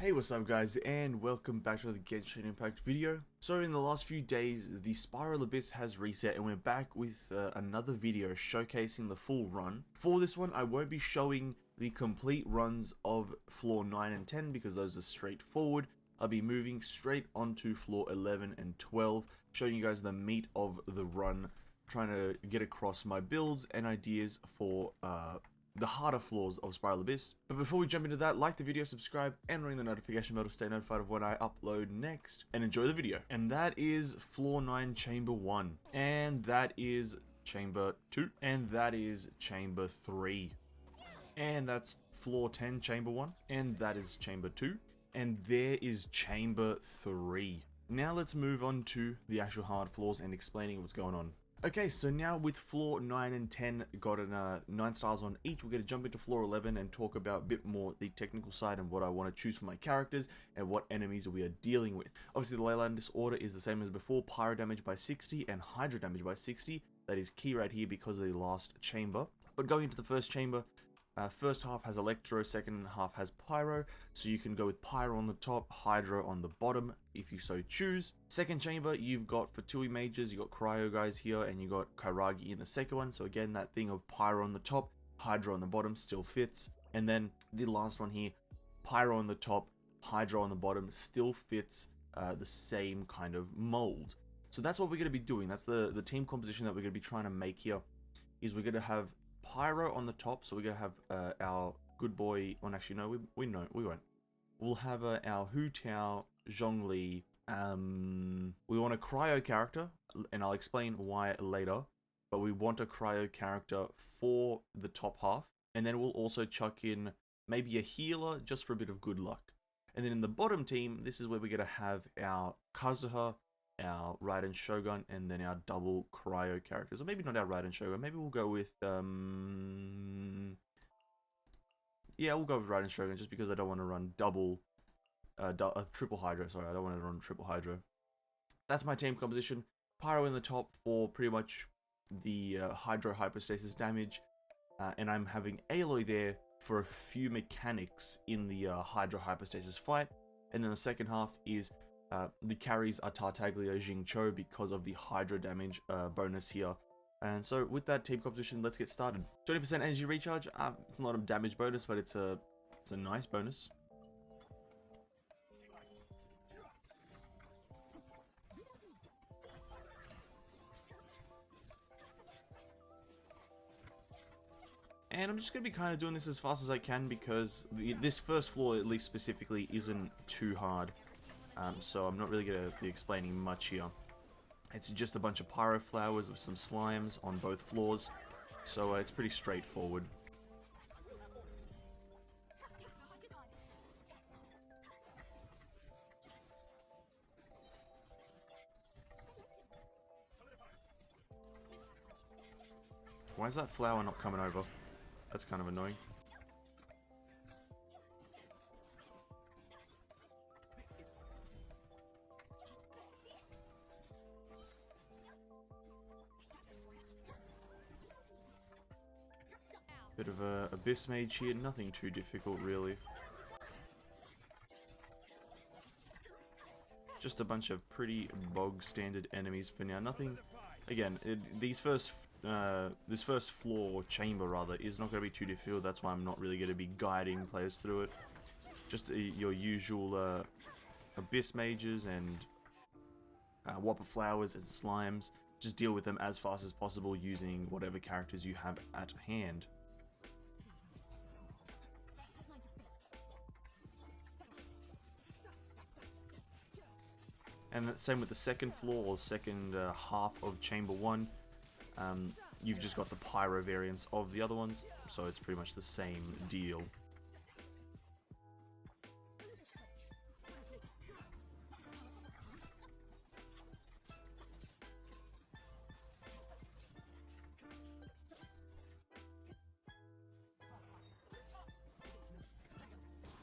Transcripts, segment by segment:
Hey, what's up guys, and welcome back to the Genshin Impact video. So in the last few days, the Spiral Abyss has reset and we're back with another video showcasing the full run. For this one, I won't be showing the complete runs of floor 9 and 10 because those are straightforward. I'll be moving straight onto floor 11 and 12, showing you guys the meat of the run, trying to get across my builds and ideas for the harder floors of Spiral Abyss. But before we jump into that, like the video, subscribe, and ring the notification bell to stay notified of when I upload next. And enjoy the video. And that is Floor 9 Chamber 1. And that is Chamber 2. And that is Chamber 3. And that's Floor 10 Chamber 1. And that is Chamber 2. And there is Chamber 3. Now let's move on to the actual hard floors and explaining what's going on. Okay, so now with floor 9 and 10 gotten 9 stars on each, we're going to jump into floor 11 and talk about a bit more the technical side and what I want to choose for my characters and what enemies we are dealing with. Obviously the Leyline Disorder is the same as before, pyro damage by 60 and hydro damage by 60. That is key right here because of the last chamber. But going into the first chamber, first half has Electro, second half has Pyro, so you can go with Pyro on the top, Hydro on the bottom, if you so choose. Second chamber, you've got Fatui Mages, you got Cryo guys here, and you got Kairagi in the second one, so again, that thing of Pyro on the top, Hydro on the bottom still fits. And then the last one here, Pyro on the top, Hydro on the bottom, still fits the same kind of mold. So that's what we're going to be doing, that's the team composition that we're going to be trying to make here, is we're going to have Pyro on the top, so we're gonna have our good boy. Well, actually, no, we won't. We'll have our Hu Tao, Zhongli. We want a cryo character, and I'll explain why later. But we want a cryo character for the top half, and then we'll also chuck in maybe a healer just for a bit of good luck. And then in the bottom team, this is where we're gonna have our Kazuha, our Raiden Shogun, and then our double cryo characters. Or maybe not our Raiden Shogun, maybe we'll go with yeah, we'll go with Raiden Shogun just because I don't want to run triple hydro, sorry, I don't want to run triple hydro. That's my team composition. Pyro in the top for pretty much the hydro hypostasis damage, and I'm having Aloy there for a few mechanics in the hydro hypostasis fight. And then the second half is the carries are Tartaglia, Jingcho because of the hydro damage bonus here. And so with that team composition, let's get started. 20% energy recharge, it's not a damage bonus, but it's a nice bonus. And I'm just going to be kind of doing this as fast as I can because this first floor, at least specifically, isn't too hard. So I'm not really going to be explaining much here. It's just a bunch of pyro flowers with some slimes on both floors, so it's pretty straightforward. Why is that flower not coming over? That's kind of annoying. Bit of a Abyss Mage here, nothing too difficult really. Just a bunch of pretty bog standard enemies for now. Nothing, again, this first floor, chamber rather, is not going to be too difficult. That's why I'm not really going to be guiding players through it. Just your usual Abyss Mages and Whopper Flowers and Slimes. Just deal with them as fast as possible using whatever characters you have at hand. And the same with the second floor, or second half of Chamber 1. You've just got the Pyro variants of the other ones, so it's pretty much the same deal.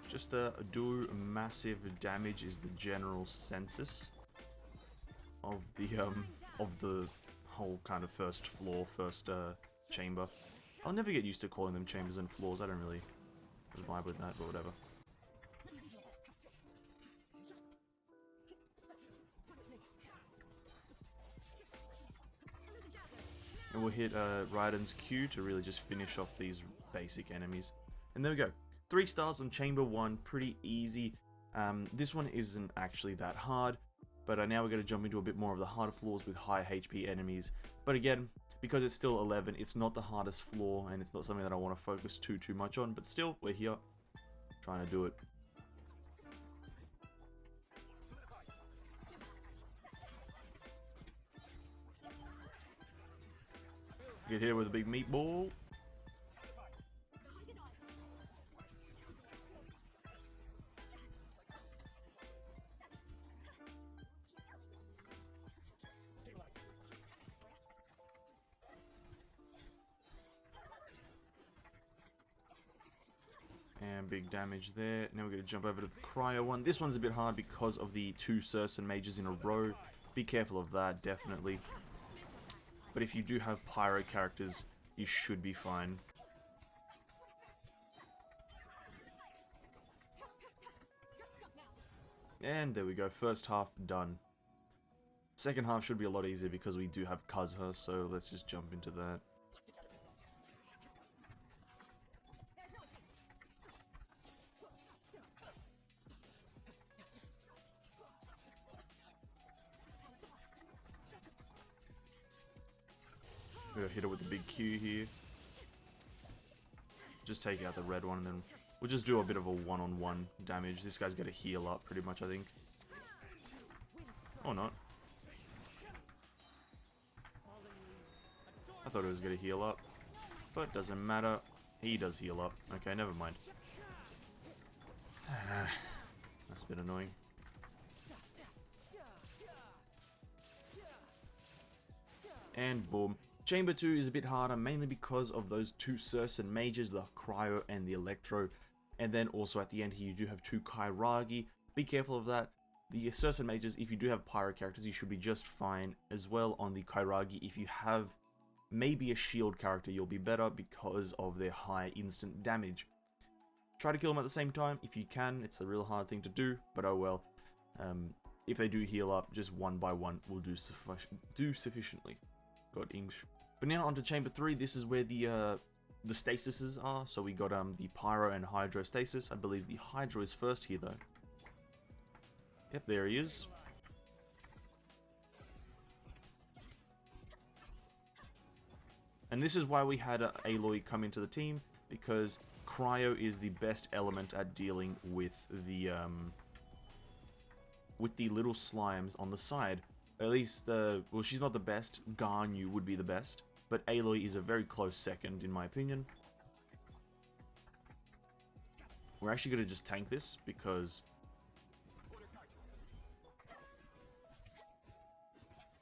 Just do massive damage is the general census of the whole kind of first floor, first chamber. I'll never get used to calling them chambers and floors. I don't really vibe with that, but whatever. And we'll hit Raiden's Q to really just finish off these basic enemies. And there we go. 3 stars on Chamber 1, pretty easy. This one isn't actually that hard, but now we're going to jump into a bit more of the harder floors with high HP enemies. But again, because it's still 11, it's not the hardest floor, and it's not something that I want to focus too much on, but still, we're here, trying to do it. Get hit with a big meatball. And big damage there. Now we're going to jump over to the Cryo one. This one's a bit hard because of the 2 Sursen mages in a row. Be careful of that, definitely. But if you do have Pyro characters, you should be fine. And there we go, first half done. Second half should be a lot easier because we do have Kazuha, so let's just jump into that. We'll hit it with the big Q here. Just take out the red one and then we'll just do a bit of a one-on-one damage. This guy's got to heal up pretty much, I think. Or not. I thought it was going to heal up. But doesn't matter. He does heal up. Okay, never mind. That's a bit annoying. And boom. Chamber 2 is a bit harder, mainly because of those 2 Sursen mages, the Cryo and the Electro. And then also at the end here, you do have 2 Kairagi. Be careful of that. The Sursen mages, if you do have Pyro characters, you should be just fine. As well on the Kairagi, if you have maybe a shield character, you'll be better because of their high instant damage. Try to kill them at the same time if you can. It's a real hard thing to do, but oh well. If they do heal up, just one by one will do sufficiently. God, English. But now onto Chamber 3. This is where the stasises are. So we got the Pyro and Hydro stasis. I believe the Hydro is first here though. Yep, there he is. And this is why we had Aloy come into the team, because Cryo is the best element at dealing with the little slimes on the side. At least, well, she's not the best. Garnu would be the best. But Aloy is a very close second, in my opinion. We're actually going to just tank this, because...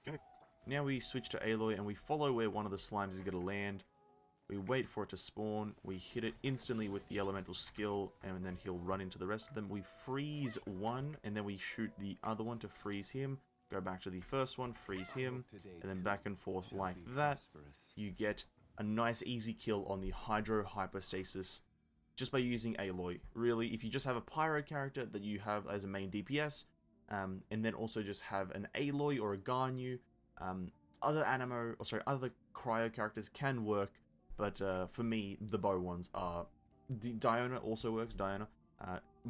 Okay. Now we switch to Aloy, and we follow where one of the slimes is going to land. We wait for it to spawn. We hit it instantly with the elemental skill, and then he'll run into the rest of them. We freeze one, and then we shoot the other one to freeze him. Go back to the first one, freeze him, and then back and forth like that. You get a nice easy kill on the Hydro Hypostasis just by using Aloy. Really, if you just have a Pyro character that you have as a main DPS, and then also just have an Aloy or a Garnu, other Cryo characters can work, but for me, the bow ones are... Diona also works, Diona.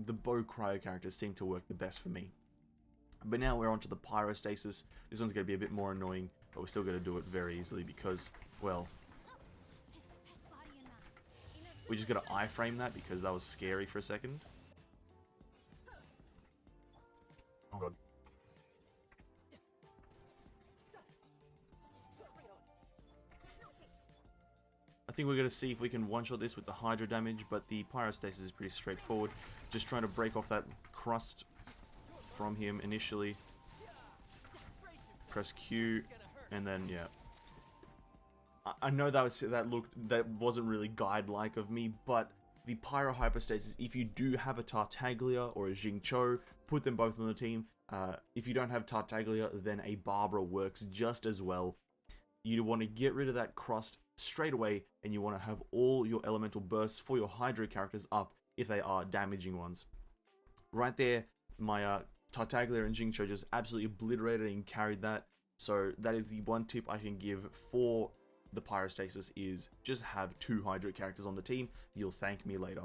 The bow Cryo characters seem to work the best for me. But now we're onto the Pyrostasis. This one's going to be a bit more annoying, but we're still going to do it very easily because, well... We just got to iframe that because that was scary for a second. Oh god. I think we're going to see if we can one-shot this with the Hydro damage, but the Pyrostasis is pretty straightforward. Just trying to break off that crust from him initially. Press Q, and then, yeah. I know that wasn't really guide-like of me, but the Pyro Hypostasis, if you do have a Tartaglia or a Xingqiu, put them both on the team. If you don't have Tartaglia, then a Barbara works just as well. You want to get rid of that crust straight away, and you want to have all your elemental bursts for your Hydro characters up if they are damaging ones. Right there, my Tartaglia and Xingqiu just absolutely obliterated and carried that. So that is the one tip I can give for the pyrostasis is just have 2 Hydro characters on the team. You'll thank me later.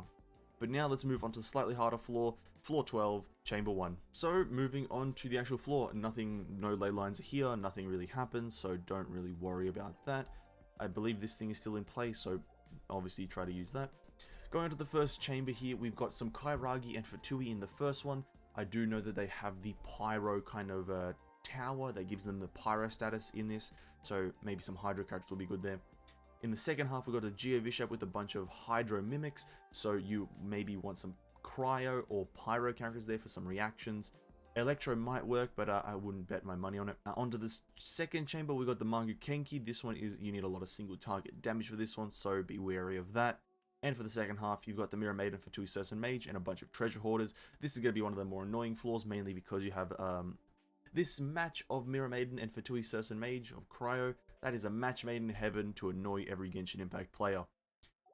But now let's move on to the slightly harder floor, floor 12, chamber 1. So moving on to the actual floor, no ley lines are here, nothing really happens, so don't really worry about that. I believe this thing is still in place, so obviously try to use that. Going into the first chamber here, we've got some Kairagi and Fatui in the first one. I do know that they have the pyro kind of tower that gives them the pyro status in this, so maybe some Hydro characters will be good there. In the second half, we've got a Geovishap with a bunch of Hydro mimics, so you maybe want some Cryo or Pyro characters there for some reactions. Electro might work, but I wouldn't bet my money on it. Onto this second chamber, we've got the Mangu Kenki. This one is, you need a lot of single target damage for this one, so be wary of that. And for the second half, you've got the Mirror Maiden, Fatui, Cerson Mage, and a bunch of Treasure Hoarders. This is going to be one of the more annoying floors, mainly because you have this match of Mirror Maiden and Fatui, Cerson Mage of Cryo. That is a match made in heaven to annoy every Genshin Impact player.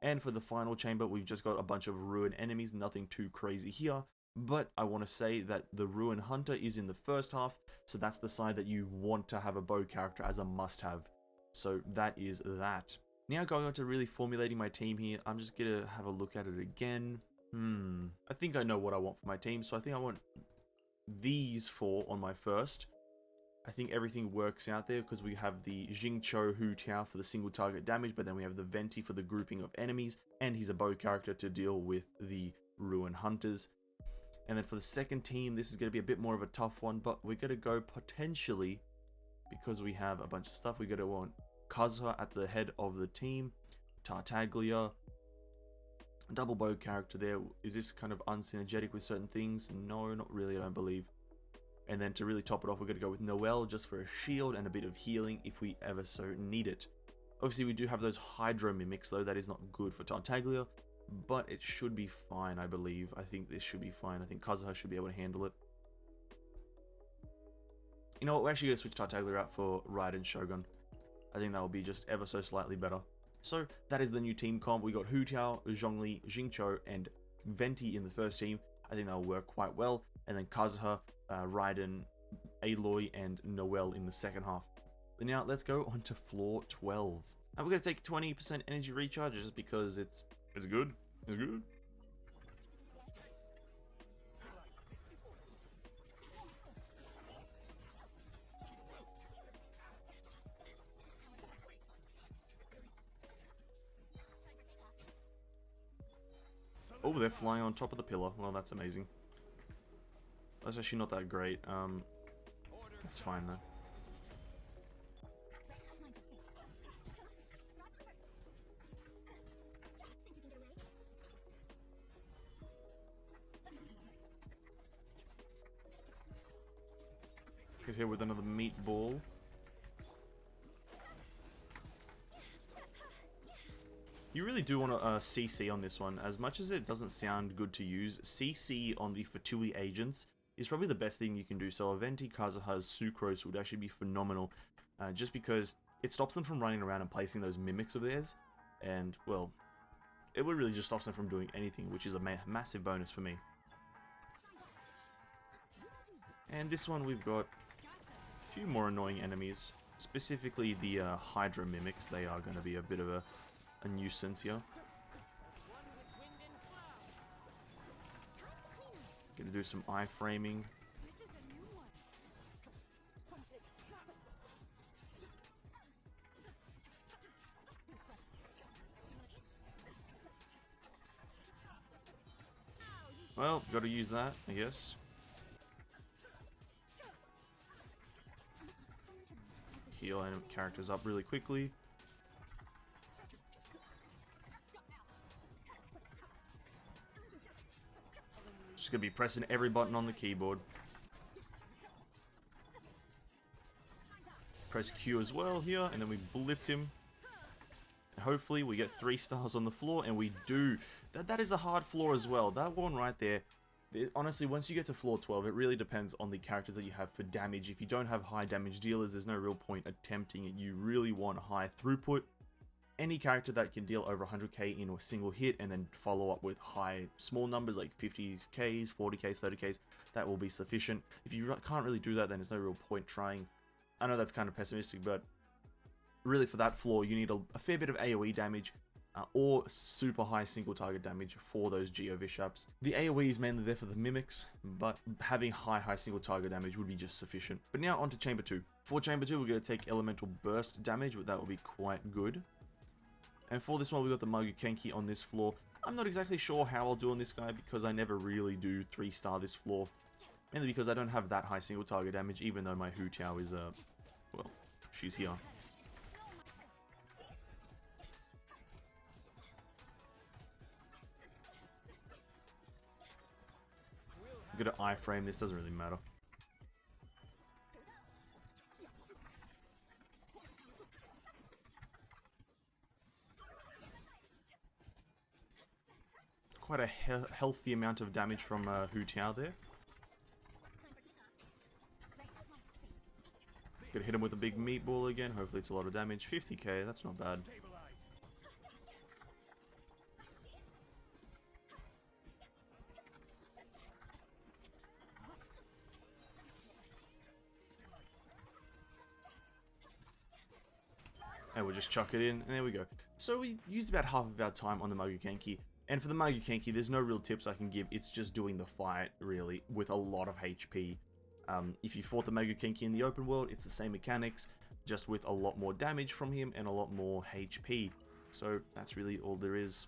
And for the final chamber, we've just got a bunch of Ruin enemies, nothing too crazy here. But I want to say that the Ruin Hunter is in the first half, so that's the side that you want to have a bow character as a must-have. So that is that. Now going on to really formulating my team here, I'm just going to have a look at it again. I think I know what I want for my team, so I think I want these 4 on my first. I think everything works out there because we have the Jingcho Hu Tiao for the single target damage, but then we have the Venti for the grouping of enemies, and he's a bow character to deal with the Ruin Hunters. And then for the second team, this is going to be a bit more of a tough one, but we're going to go potentially, because we have a bunch of stuff, we're going to want Kazuha at the head of the team, Tartaglia, double bow character there. Is this kind of unsynergetic with certain things? No, not really, I don't believe. And then to really top it off, we're going to go with Noelle just for a shield and a bit of healing if we ever so need it. Obviously, we do have those Hydro Mimics, though. That is not good for Tartaglia, but it should be fine, I believe. I think this should be fine. I think Kazuha should be able to handle it. You know what? We're actually going to switch Tartaglia out for Raiden Shogun. I think that will be just ever so slightly better. So, that is the new team comp. We got Hu Tiao, Zhongli, Jingcho, and Venti in the first team. I think that will work quite well. And then Kazuha, Raiden, Aloy, and Noelle in the second half. Now let's go on to floor 12. And we're going to take 20% energy recharge just because it's good. It's good. Oh, they're flying on top of the pillar. Well, that's amazing. That's actually not that great. It's fine though. Get here with another meatball. You really do want to CC on this one. As much as it doesn't sound good to use, CC on the Fatui agents is probably the best thing you can do. So Venti, Kazuha's Sucrose would actually be phenomenal, just because it stops them from running around and placing those mimics of theirs, and well, it would really just stop them from doing anything, which is a massive bonus for me. And this one we've got a few more annoying enemies, specifically the Hydro Mimics. They are going to be a bit of a nuisance here. Gonna do some iframing. Well, gotta use that, I guess. Heal characters up really quickly. Just gonna be pressing every button on the keyboard. Press Q as well here, and then we blitz him. And hopefully we get 3 stars on the floor, and we do. That is a hard floor as well. That one right there. Honestly, once you get to floor 12, it really depends on the characters that you have for damage. If you don't have high damage dealers, there's no real point attempting it. You really want high throughput. Any character that can deal over 100k in a single hit and then follow up with high small numbers like 50ks, 40ks, 30ks, that will be sufficient. If you can't really do that, then there's no real point trying. I know that's kind of pessimistic, but Really, for that floor, you need a fair bit of AoE damage or super high single target damage for those Geo Vishaps. The AoE is mainly there for the mimics, but having high single target damage would be just sufficient. But now onto Chamber 2. For Chamber 2, we're going to take Elemental Burst damage, but that will be quite good. And for this one, we've got the Magukenki on this floor. I'm not exactly sure how I'll do on this guy because I never really do 3-star this floor. Mainly because I don't have that high single target damage, even though my Hu Tiao is, well, she's here. I'm gonna iframe this, doesn't really matter. Quite a healthy amount of damage from Hu Tiao there. Gonna hit him with a big meatball again. Hopefully it's a lot of damage. 50k, that's not bad. And we'll just chuck it in, and there we go. So we used about half of our time on the Magukenki. And for the Magukenki, there's no real tips I can give. It's just doing the fight, really, with a lot of HP. If you fought the Magukenki in the open world, it's the same mechanics, just with a lot more damage from him and a lot more HP. So that's really all there is.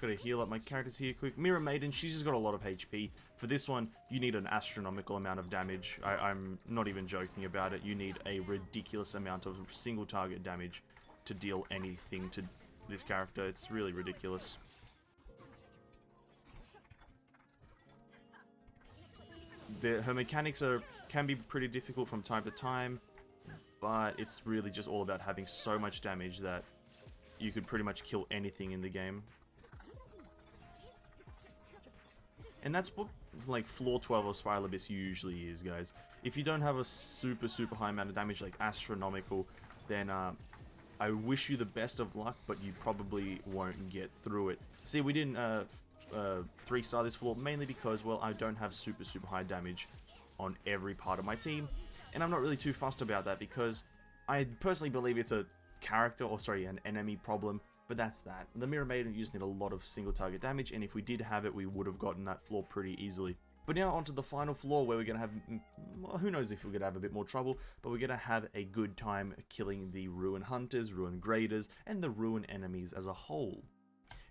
Gotta heal up my characters here quick. Mirror Maiden, she's just got a lot of HP. For this one, you need an astronomical amount of damage. I'm not even joking about it. You need a ridiculous amount of single target damage to deal anything to this character. It's really ridiculous. Her mechanics can be pretty difficult from time to time, but it's really just all about having so much damage that you could pretty much kill anything in the game. And that's what, like, floor 12 of Spiral Abyss usually is, guys. If you don't have a super high amount of damage, like astronomical, then I wish you the best of luck, but you probably won't get through it. See, we didn't 3-star this floor, mainly because, well, I don't have super high damage on every part of my team. And I'm not really too fussed about that, because I personally believe it's a character, or sorry, an enemy problem. But that's that. The Mirror Maiden, you just need a lot of single target damage, and if we did have it, we would have gotten that floor pretty easily. But now onto the final floor, where we're going to have, well, who knows if we're going to have a bit more trouble, but we're going to have a good time killing the Ruin Hunters, Ruin Graders, and the Ruin enemies as a whole.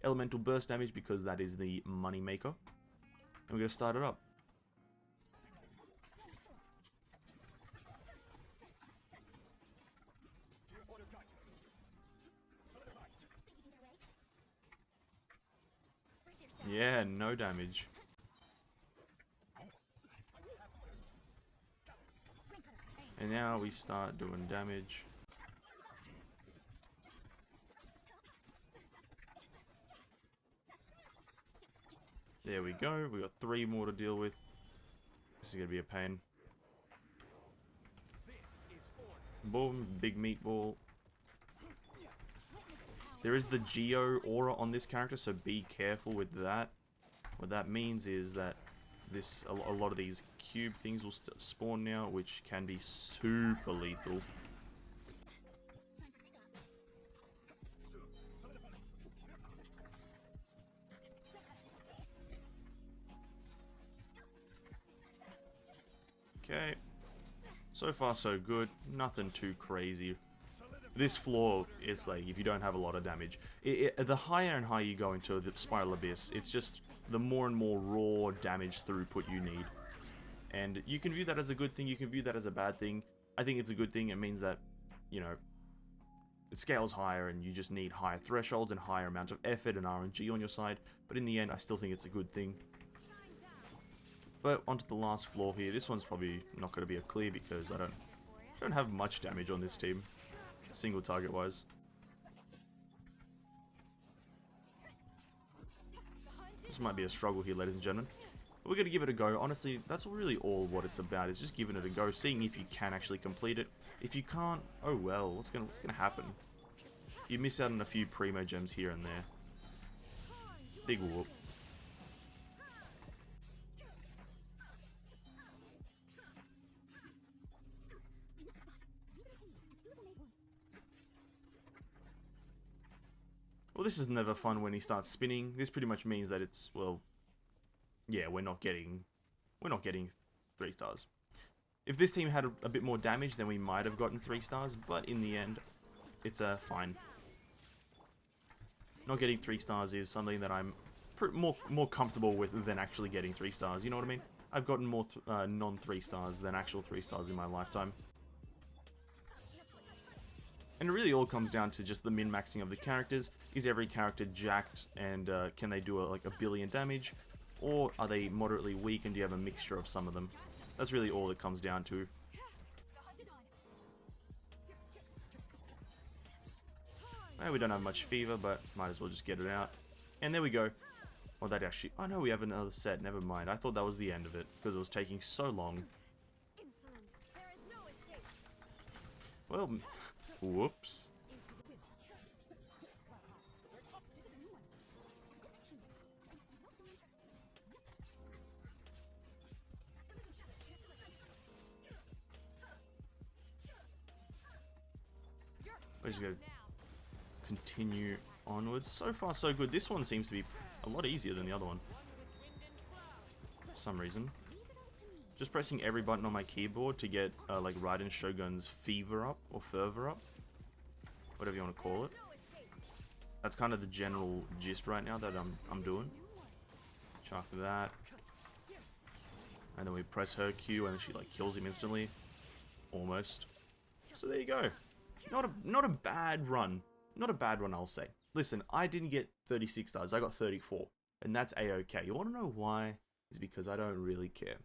Elemental Burst damage, because that is the money maker. And we're going to start it up. Yeah, no damage. And now we start doing damage. There we go. We got 3 more to deal with. This is gonna be a pain. Boom, big meatball. There is the Geo aura on this character, so be careful with that. What that means is that a lot of these cube things will spawn now, which can be super lethal. Okay. So far so good. Nothing too crazy. This floor is like, if you don't have a lot of damage, the higher and higher you go into the Spiral Abyss, it's just the more and more raw damage throughput you need. And you can view that as a good thing, you can view that as a bad thing. I think it's a good thing. It means that, you know, it scales higher and you just need higher thresholds and higher amount of effort and RNG on your side. But in the end, I still think it's a good thing. But onto the last floor here. This one's probably not going to be a clear because I don't have much damage on this team, single target wise. This might be a struggle here, ladies and gentlemen. But we're going to give it a go. Honestly, that's really all what it's about, is just giving it a go, seeing if you can actually complete it. If you can't, oh well, what's gonna happen? You miss out on a few primo gems here and there. Big whoop. Well, this is never fun when he starts spinning. This pretty much means that it's, well, yeah, we're not getting 3 stars. If this team had a bit more damage, then we might have gotten 3 stars, but in the end, it's fine. Not getting 3 stars is something that I'm more comfortable with than actually getting 3 stars, you know what I mean? I've gotten more non-3 stars than actual 3 stars in my lifetime. And it really all comes down to just the min-maxing of the characters. Is every character jacked, and can they do like a billion damage? Or are they moderately weak, and do you have a mixture of some of them? That's really all it comes down to. We don't have much fever, but might as well just get it out. And there we go. Well, that actually... Oh no, we have another set. Never mind. I thought that was the end of it, because it was taking so long. Well, whoops. We're just going to continue onwards. So far, so good. This one seems to be a lot easier than the other one. For some reason. Just pressing every button on my keyboard to get, like, Raiden Shogun's fever up, or fervor up. Whatever you want to call it. That's kind of the general gist right now that I'm doing. Chuck that. And then we press her Q, and she, like, kills him instantly. Almost. So there you go. Not a bad run. Not a bad one, I'll say. Listen, I didn't get 36 stars. I got 34. And that's a-okay. You want to know why? It's because I don't really care.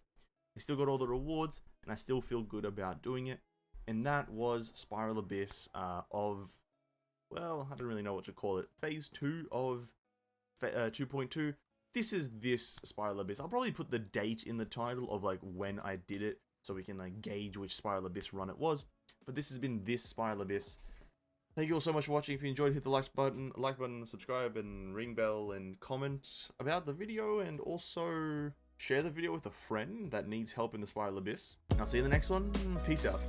I still got all the rewards, and I still feel good about doing it. And that was Spiral Abyss of... Well, I don't really know what to call it. Phase 2 of 2.2. This is this Spiral Abyss. I'll probably put the date in the title of, like, when I did it, so we can, like, gauge which Spiral Abyss run it was. But this has been this Spiral Abyss. Thank you all so much for watching. If you enjoyed, hit the like button, subscribe, and ring bell, and comment about the video, and also share the video with a friend that needs help in the Spiral Abyss. And I'll see you in the next one. Peace out.